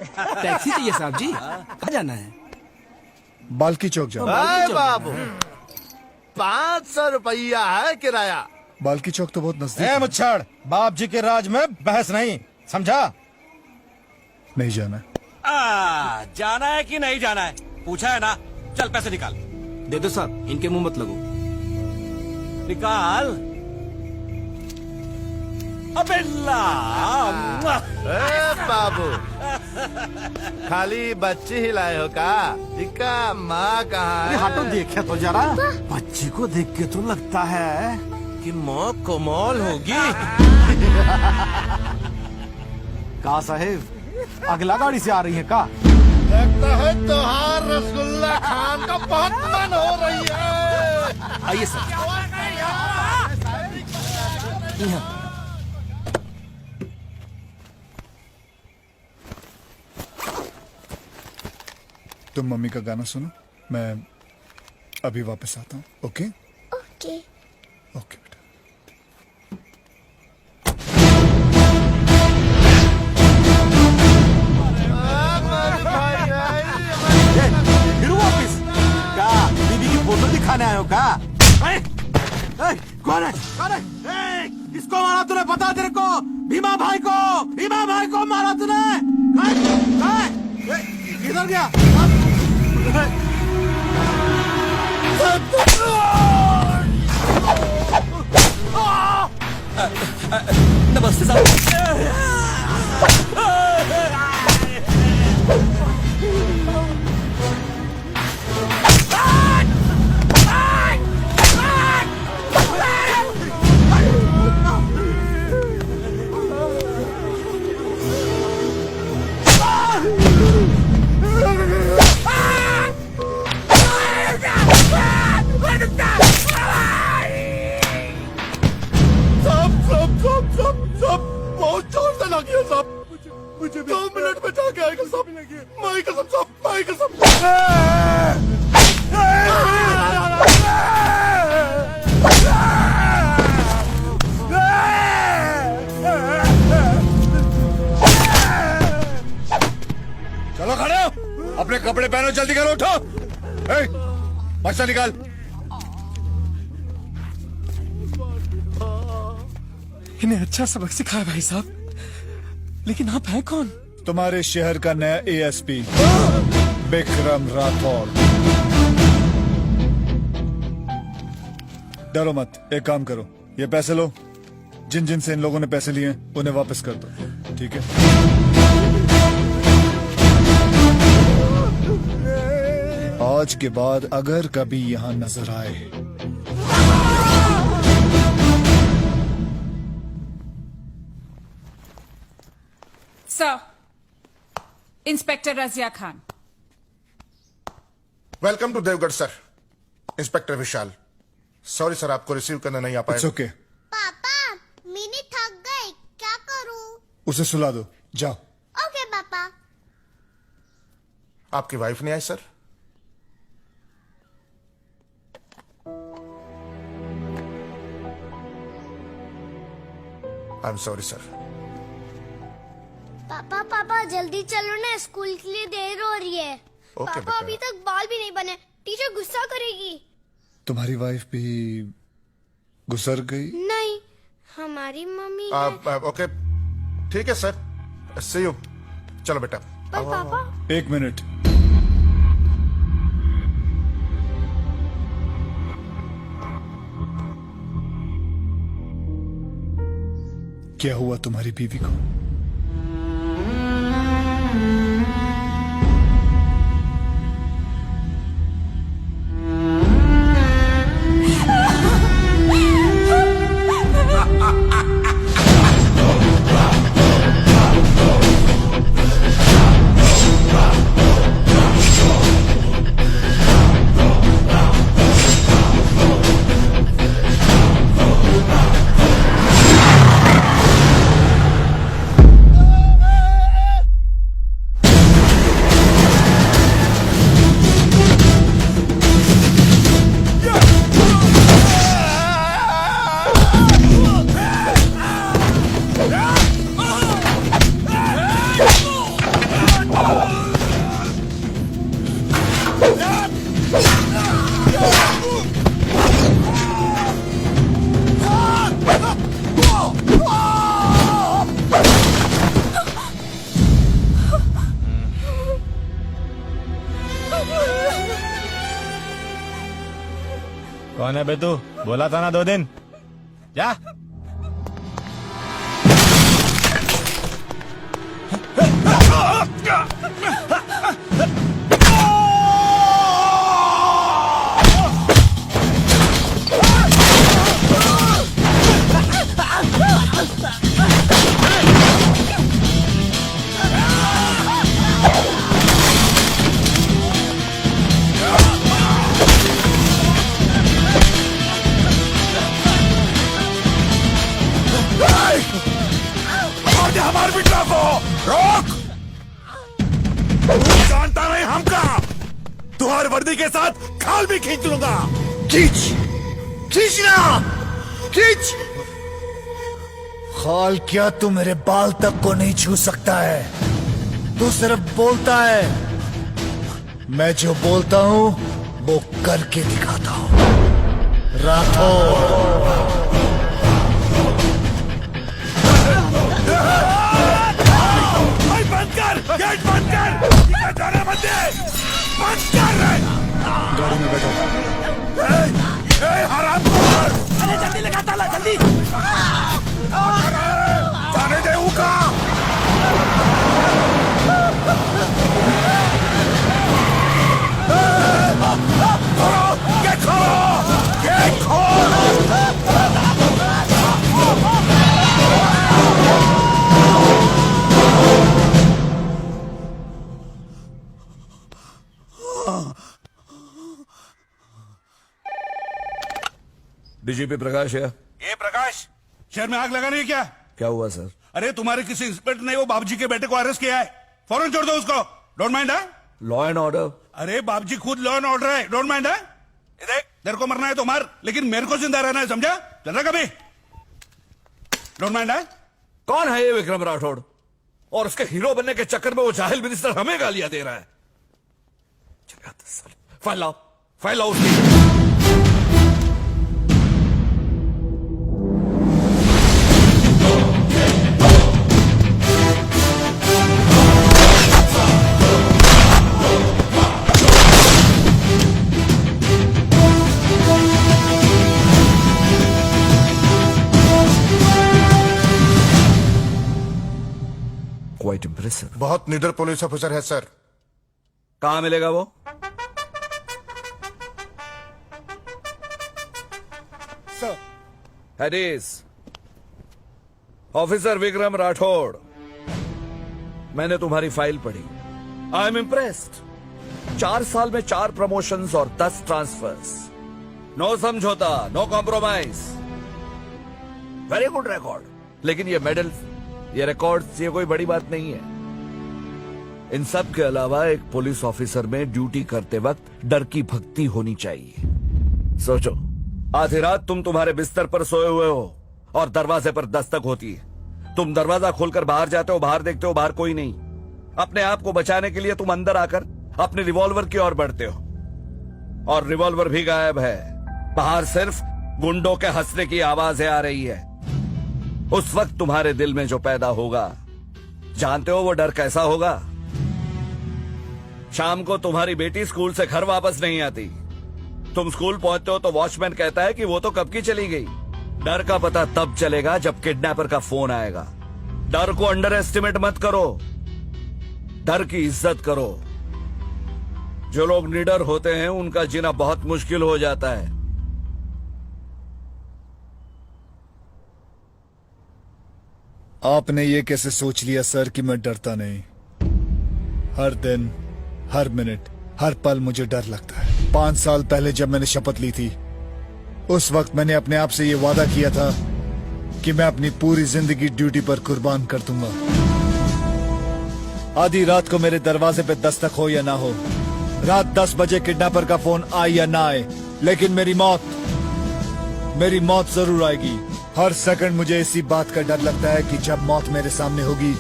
Taxi चाहिए साहब जी। कहाँ जाना है? बाल्की चौक जाओ। अरे बाबू 500 रुपया है किराया। बाल्की चौक तो बहुत नजदीक है। मुच्छड़, बाप जी के राज में बहस नहीं, समझा? नहीं जाना। जाना है कि नहीं जाना है पूछा है ना। चल पैसे निकाल। दे दो साहब, इनके मुंह मत लगो। निकाल। अबे ला। बाबू खाली बच्ची ही लाए हो का? इनका माँ कहाँ है? हटो देखे तो जरा। बच्ची को देख के तो लगता है कि माँ कमाल होगी। का साहेब अगला गाड़ी से आ रही है का? लगता है त्योहार रसगुल्ला खान का बहुत मन हो रही है। आइए सर। तुम मम्मी का गाना सुनो, मैं अभी वापस आता हूँ। Okay okay. ओके बेटा। फिर वापिस क्या दीदी की फोटो दिखाने आए हो का? कौन है? कौन है? इसको मारा तूने, बता तेरे को। भीमा भाई को मारा तूने। किधर गया? नमस्ते साहब। सब बहुत जोर से लगी है सब। मुझे 2 मिनट में जाके आएगा सब। माई कसम सब, माई कसम। चलो खड़े हो, अपने कपड़े पहनो, जल्दी करो, उठो। पर्चा निकाल। इन्हें अच्छा सबक सिखाया भाई साहब, लेकिन आप हैं कौन? तुम्हारे शहर का नया एएसपी विक्रम राठौर। डरो मत, एक काम करो, ये पैसे लो। जिन जिन से इन लोगों ने पैसे लिए हैं, उन्हें वापस कर दो, ठीक है? आज के बाद अगर कभी यहाँ नजर आए sir, inspector Razia Khan. Welcome to Devgarh sir. Inspector Vishal. Sorry sir, आपको रिसीव करने नहीं आ इट्स पाया। ओके। पापा मिनी थक गई, क्या करूं? उसे सुला दो, जाओ। ओके पापा। आपकी वाइफ नहीं आई sir? I am sorry sir. पापा जल्दी चलो ना, स्कूल के लिए देर हो रही है। ओके पापा बेटा। अभी तक बाल भी नहीं बने, टीचर गुस्सा करेगी। तुम्हारी वाइफ भी गुजर गई? नहीं, हमारी मम्मी है। ओके ठीक है सर, सी यू। चलो बेटा। पर पापा एक मिनट। क्या हुआ तुम्हारी बीवी को? कौन है बे तू? बोला था ना 2 दिन। जा। हमारे बिटला को रोक। जानता नहीं हमका, तुम्हारी वर्दी के साथ खाल भी खींच लूंगा। खींचना, खींच। खाल क्या तू मेरे बाल तक को नहीं छू सकता है। तू सिर्फ बोलता है, मैं जो बोलता हूं वो करके दिखाता हूं। राठौर। बंद कर, गेट बंद कर। इधर जाने मत दे, बंद कर रहे। गाड़ी में बैठो। हरामखोर, अरे जल्दी लगा ताला, जल्दी। जाने दे उका। गेट खोलो, गेट खोलो। डीजीपी प्रकाश है। ये प्रकाश, शहर में आग लगानी है क्या? क्या हुआ सर? अरे तुम्हारे किसी इंस्पेक्टर ने वो बाबूजी के बेटे को अरेस्ट किया है। फौरन छोड़ दो उसको। डोंट माइंड है? Law and order. अरे बाबूजी खुद लॉ एंड ऑर्डर है। डोंट माइंड है? ये देख, तेरे को मरना है तो मार, लेकिन मेरे को जिंदा रहना है, समझा? चल रहा कभी? डोंट माइंड है? कौन है ये विक्रम राठौड़? और उसके हीरो बनने के चक्कर में वो जाहिल मिनिस्टर हमें गालियां दे रहा है। फाइल लाओ, फाइल लाओ उसकी। Quite impressive. बहुत निडर पुलिस ऑफिसर है सर। कहां मिलेगा वो? सर। हैडिस, ऑफिसर विक्रम राठौड़, मैंने तुम्हारी फाइल पढ़ी। I am impressed. 4 साल में 4 प्रमोशंस और 10 ट्रांसफर्स। नो समझौता, no compromise. Very good record. लेकिन ये मेडल्स, ये रिकॉर्ड्स, ये कोई बड़ी बात नहीं है। इन सब के अलावा एक पुलिस ऑफिसर में ड्यूटी करते वक्त डर की भक्ति होनी चाहिए। सोचो, आधी रात तुम तुम्हारे बिस्तर पर सोए हुए हो और दरवाजे पर दस्तक होती है। तुम दरवाजा खोलकर बाहर जाते हो, बाहर देखते हो, बाहर कोई नहीं। अपने आप को बचाने के लिए तुम अंदर आकर अपने रिवॉल्वर की ओर बढ़ते हो और रिवॉल्वर भी गायब है। बाहर सिर्फ गुंडों के हंसने की आवाजें आ रही है। उस वक्त तुम्हारे दिल में जो पैदा होगा, जानते हो वो डर कैसा होगा? शाम को तुम्हारी बेटी स्कूल से घर वापस नहीं आती। तुम स्कूल पहुंचते हो तो वॉचमैन कहता है कि वो तो कब की चली गई। डर का पता तब चलेगा जब किडनैपर का फोन आएगा। डर को अंडर एस्टिमेट मत करो, डर की इज्जत करो। जो लोग निडर होते हैं उनका जीना बहुत मुश्किल हो जाता है। आपने ये कैसे सोच लिया सर कि मैं डरता नहीं? हर दिन, हर मिनट, हर पल मुझे डर लगता है। 5 साल पहले जब मैंने शपथ ली थी, उस वक्त मैंने अपने आप से ये वादा किया था कि मैं अपनी पूरी जिंदगी ड्यूटी पर कुर्बान कर दूंगा। आधी रात को मेरे दरवाजे पे दस्तक हो या ना हो, रात 10 बजे किडनैपर का फोन आए या ना आए, लेकिन मेरी मौत जरूर आएगी। हर सेकंड मुझे इसी बात का डर लगता है कि जब मौत मेरे सामने होगी,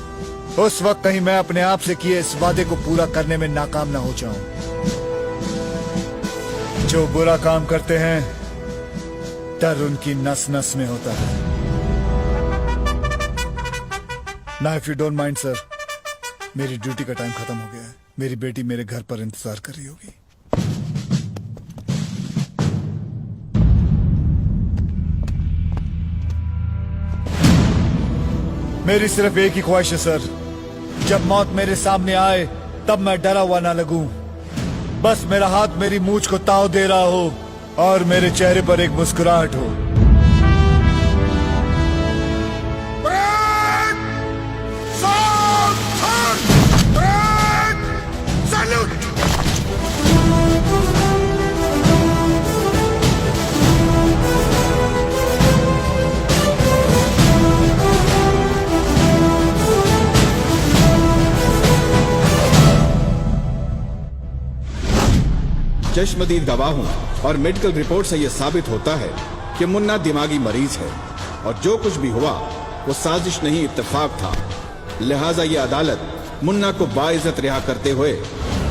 उस वक्त कहीं मैं अपने आप से किए इस वादे को पूरा करने में नाकाम ना हो जाऊं। जो बुरा काम करते हैं, डर उनकी नस नस में होता है। ना if you don't mind sir, मेरी ड्यूटी का टाइम खत्म हो गया है। मेरी बेटी मेरे घर पर इंतजार कर रही होगी। मेरी सिर्फ एक ही ख्वाहिश है सर, जब मौत मेरे सामने आए तब मैं डरा हुआ ना लगूं। बस मेरा हाथ मेरी मूंछ को ताव दे रहा हो और मेरे चेहरे पर एक मुस्कुराहट हो। चश्मदीद गवाह हूं और मेडिकल रिपोर्ट से यह साबित होता है कि मुन्ना दिमागी मरीज है और जो कुछ भी हुआ वो साजिश नहीं इत्तेफाक था। लिहाजा ये अदालत मुन्ना को बाइज्जत रिहा करते हुए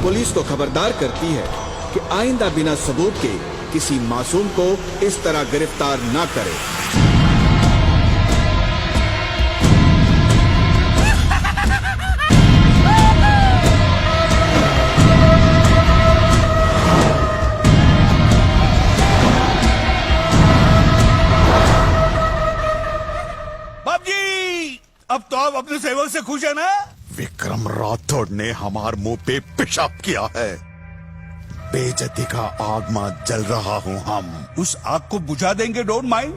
पुलिस को खबरदार करती है कि आइंदा बिना सबूत के किसी मासूम को इस तरह गिरफ्तार न करे। अब तो आप अपने सेवक से खुश है ना? विक्रम राठौड़ ने हमारे मुंह पे पेशाब किया है। बेइज्जती का आग में जल रहा हूँ हम। उस आग को बुझा देंगे, डोंट माइंड।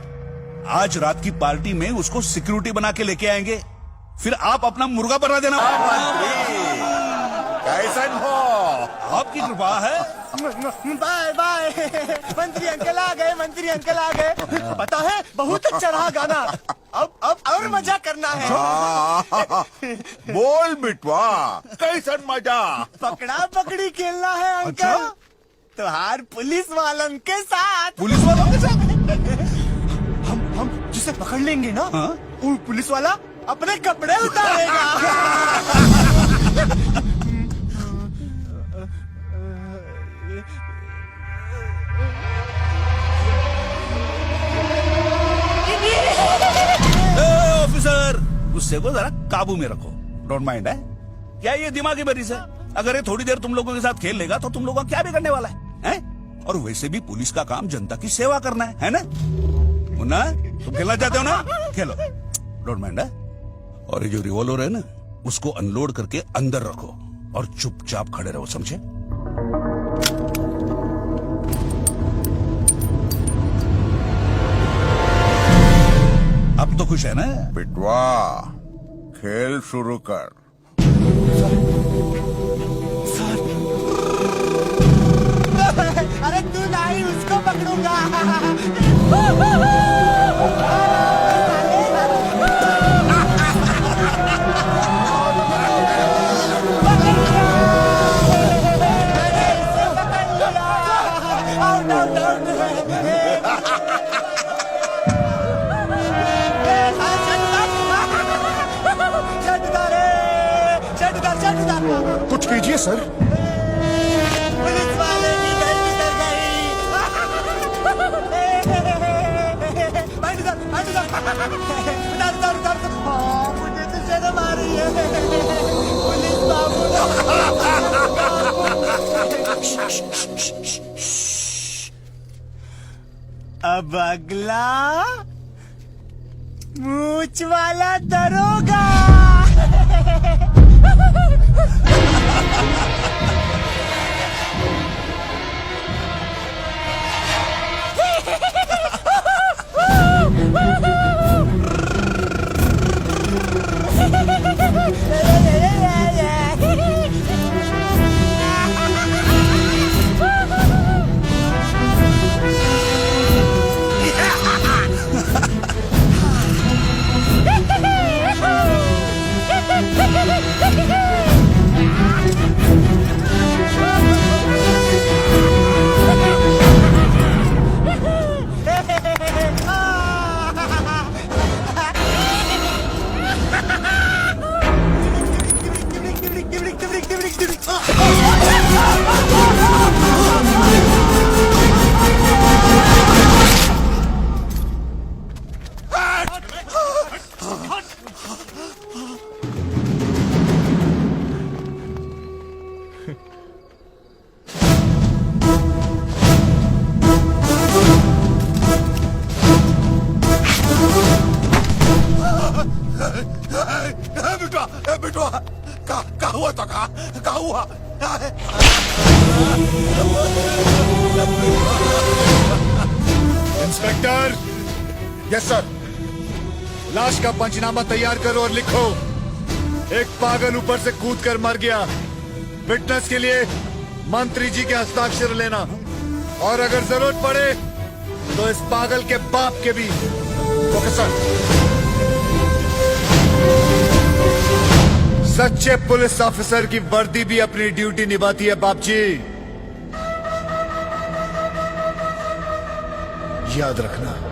आज रात की पार्टी में उसको सिक्योरिटी बना के लेके आएंगे, फिर आप अपना मुर्गा बना देना। कैसन हो? आपकी कृपा है। बाय बाय, मंत्री अंकल आ गए, मंत्री अंकल आ गए। पता है बहुत अच्छा रहा गाना, अब और मजा करना है। बोल बिटवा, कैसन मजा? पकड़ा पकड़ी खेलना है अंकल, तुहार पुलिस वालन के साथ। पुलिस वालों के साथ? हम जिसे पकड़ लेंगे ना, वो पुलिस वाला अपने कपड़े उतारेगा। ऑफिसर, गुस्से को जरा काबू में रखो, डोंट माइंड है। क्या ये दिमागी मरीज है? अगर ये थोड़ी देर तुम लोगों के साथ खेल लेगा तो तुम लोगों का क्या बिगड़ने वाला है? और वैसे भी पुलिस का काम जनता की सेवा करना है ना? मुन्ना, तुम खेलना चाहते हो ना? खेलो, डोंट माइंड है। और ये जो रिवॉल्वर है ना, उसको अनलोड करके अंदर रखो और चुपचाप खड़े रहो, समझे? अब तो खुश है ना? बिटवा, खेल शुरू कर। अरे तू नहीं, उसको पकड़ूंगा। कुछ कीजिए सर। पुलिस वाले की गलती कर गई। मुझे तो शर्म आ रही है। पुलिस बाबू, अब अगला मूछ वाला दरोगा। क्या हुआ? Inspector, yes sir. लाश का पंचनामा तैयार करो और लिखो, एक पागल ऊपर से कूद कर मर गया। फिटनेस के लिए मंत्री जी के हस्ताक्षर लेना, और अगर जरूरत पड़े तो इस पागल के बाप के भी। Okay sir. सच्चे पुलिस ऑफिसर की वर्दी भी अपनी ड्यूटी निभाती है बाप जी, याद रखना।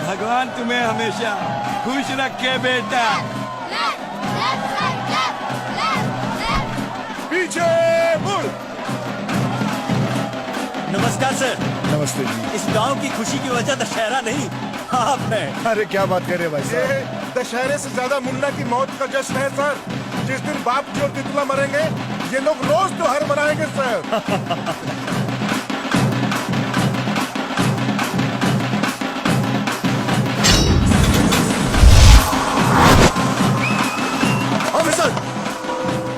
भगवान तुम्हें हमेशा खुश रखे बेटा। पीछे मुड़। नमस्कार सर। नमस्ते जी। इस गांव की खुशी की वजह दशहरा नहीं, आप है। अरे क्या बात कर रहे हैं भाई साहब? ये दशहरे से ज्यादा मुन्ना की मौत का जश्न है सर। जिस दिन बाप जी और तितला मरेंगे, ये लोग रोज त्योहार मनाएंगे सर। ऑफिसर,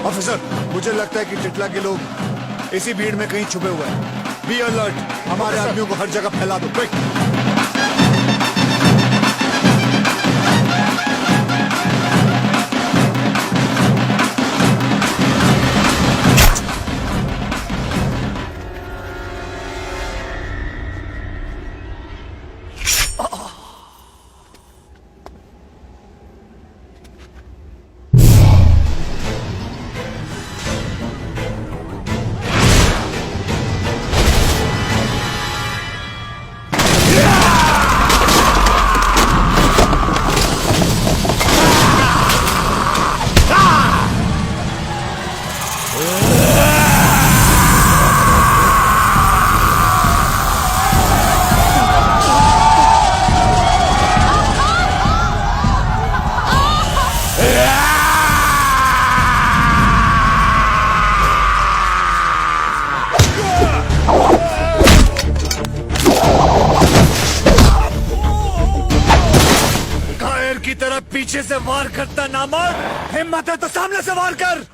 ऑफिसर, मुझे लगता है कि टिटला के लोग इसी भीड़ में कहीं छुपे हुए हैं। बी अलर्ट, हमारे आदमियों को हर जगह फैला दो, क्विक। की तरह पीछे से वार करता नामर्द, हिम्मत है तो सामने से वार कर।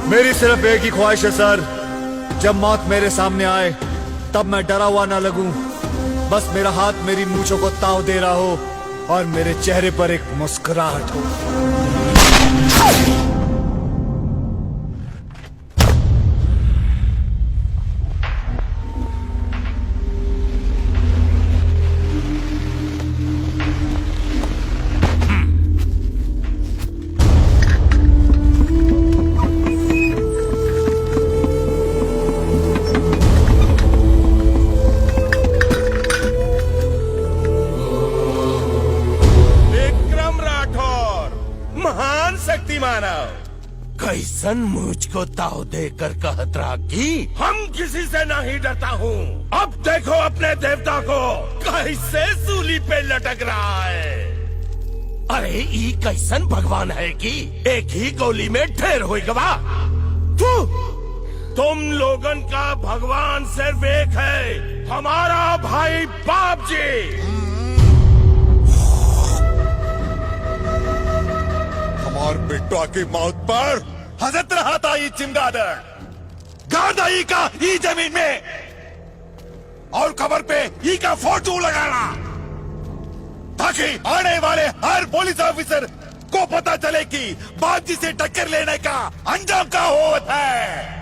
मेरी सिर्फ एक ही ख्वाहिश है सर, जब मौत मेरे सामने आए तब मैं डरा हुआ ना लगूं, बस मेरा हाथ मेरी मूंछों को ताव दे रहा हो और मेरे चेहरे पर एक मुस्कुराहट हो। कैसन मुझको ताव देकर कहतरा की हम किसी से नहीं डरता हूँ। अब देखो अपने देवता को कैसे सूली पे लटक रहा है। अरे ई कैसन भगवान है कि एक ही गोली में ढेर हो गवा। तुम लोगन का भगवान सिर्फ एक है, हमारा भाई बाप जी। हमार बेटवा की मौत पर हजरत रहा था ये चिमगादड़ गादाई का ई जमीन में, और खबर पे ई का फोटो लगाना ताकि आने वाले हर पुलिस ऑफिसर को पता चले कि बाप जी से टक्कर लेने का अंजाम क्या होता है।